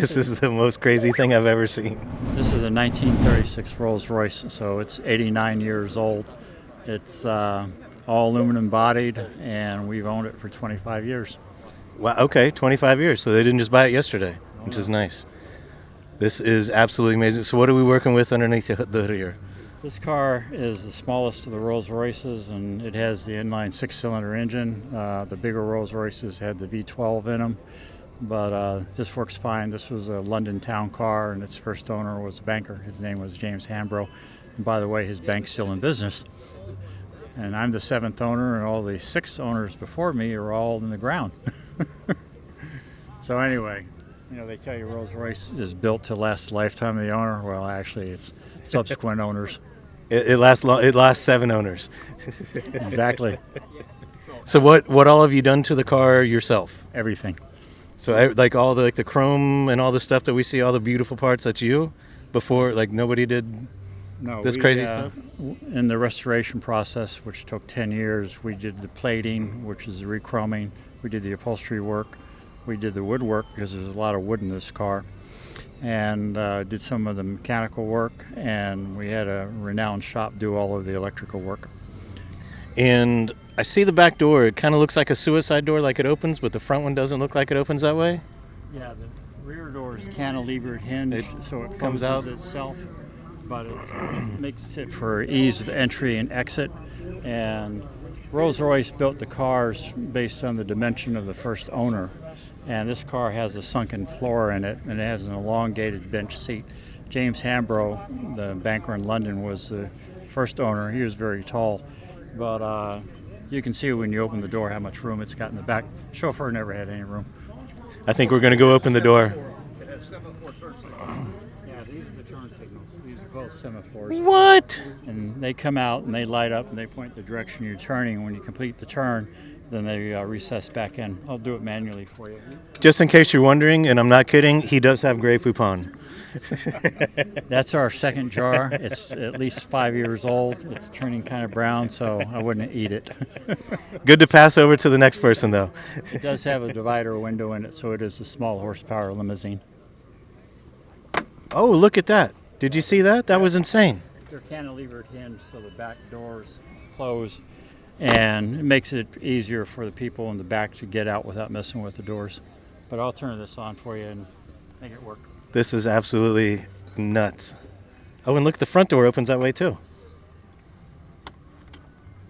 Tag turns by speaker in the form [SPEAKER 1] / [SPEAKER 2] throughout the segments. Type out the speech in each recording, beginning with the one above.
[SPEAKER 1] This is the most crazy thing I've ever seen.
[SPEAKER 2] This is a 1936 Rolls-Royce, so it's 89 years old. It's all aluminum bodied, and we've owned it for 25 years.
[SPEAKER 1] Wow, okay, 25 years. So they didn't just buy it yesterday, which is nice. This is absolutely amazing. So what are we working with underneath the hood here?
[SPEAKER 2] This car is the smallest of the Rolls-Royces, and it has the inline six-cylinder engine. The bigger Rolls-Royces had the V12 in them, but this works fine. This was a London town car, and its first owner was a banker. His name was James Hambro. And by the way, his bank's still in business. And I'm the seventh owner, and all the six owners before me are all in the ground. So anyway, they tell you Rolls-Royce is built to last the lifetime of the owner. Well, actually, it's subsequent owners.
[SPEAKER 1] It lasts 7 owners.
[SPEAKER 2] Exactly.
[SPEAKER 1] So what all have you done to the car yourself?
[SPEAKER 2] Everything.
[SPEAKER 1] So like all the chrome and all the stuff that we see, all the beautiful parts, that's you? Before, like nobody did this crazy stuff?
[SPEAKER 2] In the restoration process, which took 10 years, we did the plating, which is the rechroming. We did the upholstery work. We did the woodwork because there's a lot of wood in this car. And did some of the mechanical work, and we had a renowned shop do all of the electrical work.
[SPEAKER 1] And I see the back door. It kind of looks like a suicide door, like it opens, but the front one doesn't look like it opens that way.
[SPEAKER 2] Yeah, the rear door is cantilevered hinged, so it comes out itself, but it makes it for ease of entry and exit. And Rolls-Royce built the cars based on the dimension of the first owner. And this car has a sunken floor in it, and it has an elongated bench seat. James Hambro, the banker in London, was the first owner. He was very tall, but you can see when you open the door how much room it's got in the back. Chauffeur never had any room.
[SPEAKER 1] I think we're going to go open the door.
[SPEAKER 2] It has semaphore turn signals. Yeah, these are the turn signals. These are called semaphores.
[SPEAKER 1] What?
[SPEAKER 2] And they come out and they light up and they point the direction you're turning. When you complete the turn, then they recess back in. I'll do it manually for you.
[SPEAKER 1] Just in case you're wondering, and I'm not kidding, he does have Grey Poupon.
[SPEAKER 2] That's our second jar. It's at least 5 years old. It's turning kind of brown, so I wouldn't eat it.
[SPEAKER 1] Good to pass over to the next person, though.
[SPEAKER 2] It does have a divider window in it, so it is a small horsepower limousine.
[SPEAKER 1] Oh, look at that. Did you see that? That was insane.
[SPEAKER 2] They're cantilevered hinged, so the back doors close, and it makes it easier for the people in the back to get out without messing with the doors. But I'll turn this on for you and make it work.
[SPEAKER 1] This is absolutely nuts. Oh, and look, the front door opens that way too.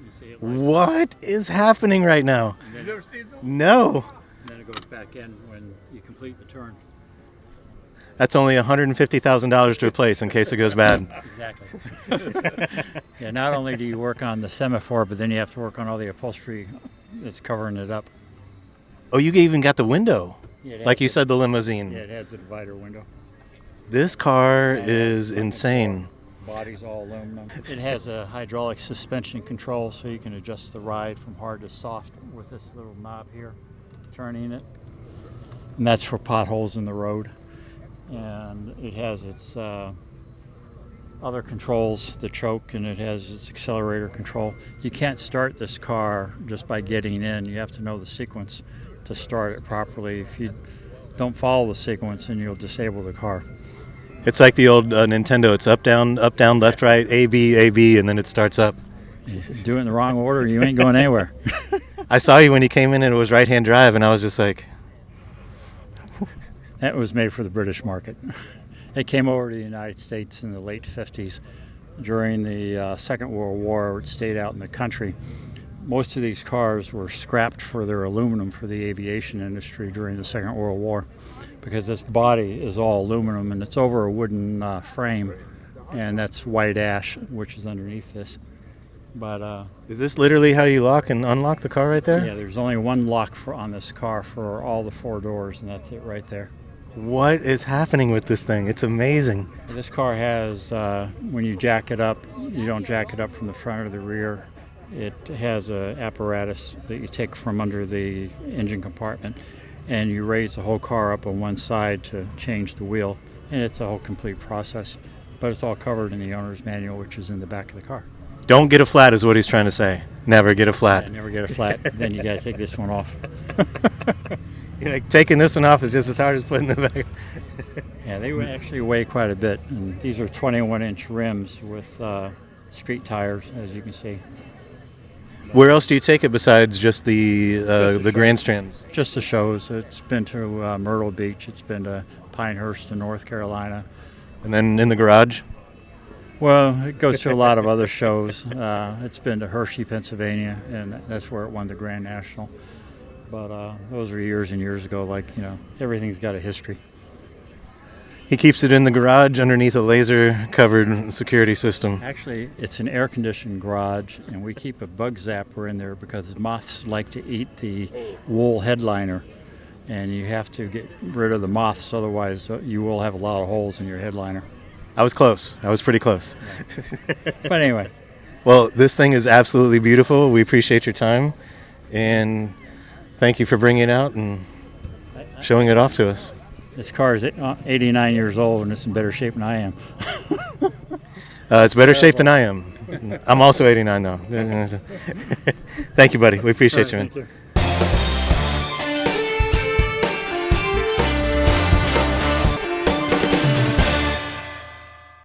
[SPEAKER 2] You see it?
[SPEAKER 1] What is happening right now?
[SPEAKER 2] You've never seen those?
[SPEAKER 1] No.
[SPEAKER 2] And then it goes back in when you complete the turn.
[SPEAKER 1] That's only $150,000 to replace in case it goes bad.
[SPEAKER 2] Exactly. Yeah, not only do you work on the semaphore, but then you have to work on all the upholstery that's covering it up.
[SPEAKER 1] Oh, you even got the window.
[SPEAKER 2] Yeah,
[SPEAKER 1] like you said, the limousine.
[SPEAKER 2] Yeah, it has a divider window.
[SPEAKER 1] This car is insane.
[SPEAKER 2] Body's all aluminum. It has a hydraulic suspension control, so you can adjust the ride from hard to soft with this little knob here, turning it. And that's for potholes in the road. And it has its other controls, the choke, and it has its accelerator control. You can't start this car just by getting in. You have to know the sequence to start it properly. If you don't follow the sequence, then you'll disable the car.
[SPEAKER 1] It's like the old Nintendo. It's up, down, left, right, A, B, and then it starts up.
[SPEAKER 2] You do it in the wrong order, you ain't going anywhere.
[SPEAKER 1] I saw you when you came in and it was right-hand drive, and I was just like...
[SPEAKER 2] That was made for the British market. It came over to the United States in the late 50s. During the Second World War, it stayed out in the country. Most of these cars were scrapped for their aluminum for the aviation industry during the Second World War, because this body is all aluminum and it's over a wooden frame, and that's white ash, which is underneath this. But
[SPEAKER 1] is this literally how you lock and unlock the car right there?
[SPEAKER 2] Yeah, there's only one lock on this car for all the 4 doors, and that's it right there.
[SPEAKER 1] What is happening with this thing? It's amazing.
[SPEAKER 2] This car has, when you jack it up, you don't jack it up from the front or the rear. It has an apparatus that you take from under the engine compartment, and you raise the whole car up on one side to change the wheel, and it's a whole complete process. But it's all covered in the owner's manual, which is in the back of the car.
[SPEAKER 1] Don't get a flat is what he's trying to say. Never get a flat.
[SPEAKER 2] Yeah, never get a flat. Then you got to take this one off.
[SPEAKER 1] Like taking this one off is just as hard as putting it back.
[SPEAKER 2] Yeah, they would actually weigh quite a bit. And these are 21-inch rims with street tires, as you can see.
[SPEAKER 1] Where else do you take it besides just the grandstands?
[SPEAKER 2] Just the shows. It's been to Myrtle Beach. It's been to Pinehurst in North Carolina.
[SPEAKER 1] And then in the garage?
[SPEAKER 2] Well, it goes to a lot of other shows. It's been to Hershey, Pennsylvania, and that's where it won the Grand National. But those were years and years ago. Like, everything's got a history.
[SPEAKER 1] He keeps it in the garage underneath a laser-covered security system.
[SPEAKER 2] Actually, it's an air-conditioned garage, and we keep a bug zapper in there because moths like to eat the wool headliner, and you have to get rid of the moths, otherwise you will have a lot of holes in your headliner.
[SPEAKER 1] I was close. I was pretty close.
[SPEAKER 2] Yeah. But anyway.
[SPEAKER 1] Well, this thing is absolutely beautiful. We appreciate your time, and thank you for bringing it out and showing it off to us.
[SPEAKER 2] This car is 89 years old, and it's in better shape than I am.
[SPEAKER 1] It's better shape than I am. I'm also 89, though. Thank you, buddy. We appreciate you, man.
[SPEAKER 2] Thank you.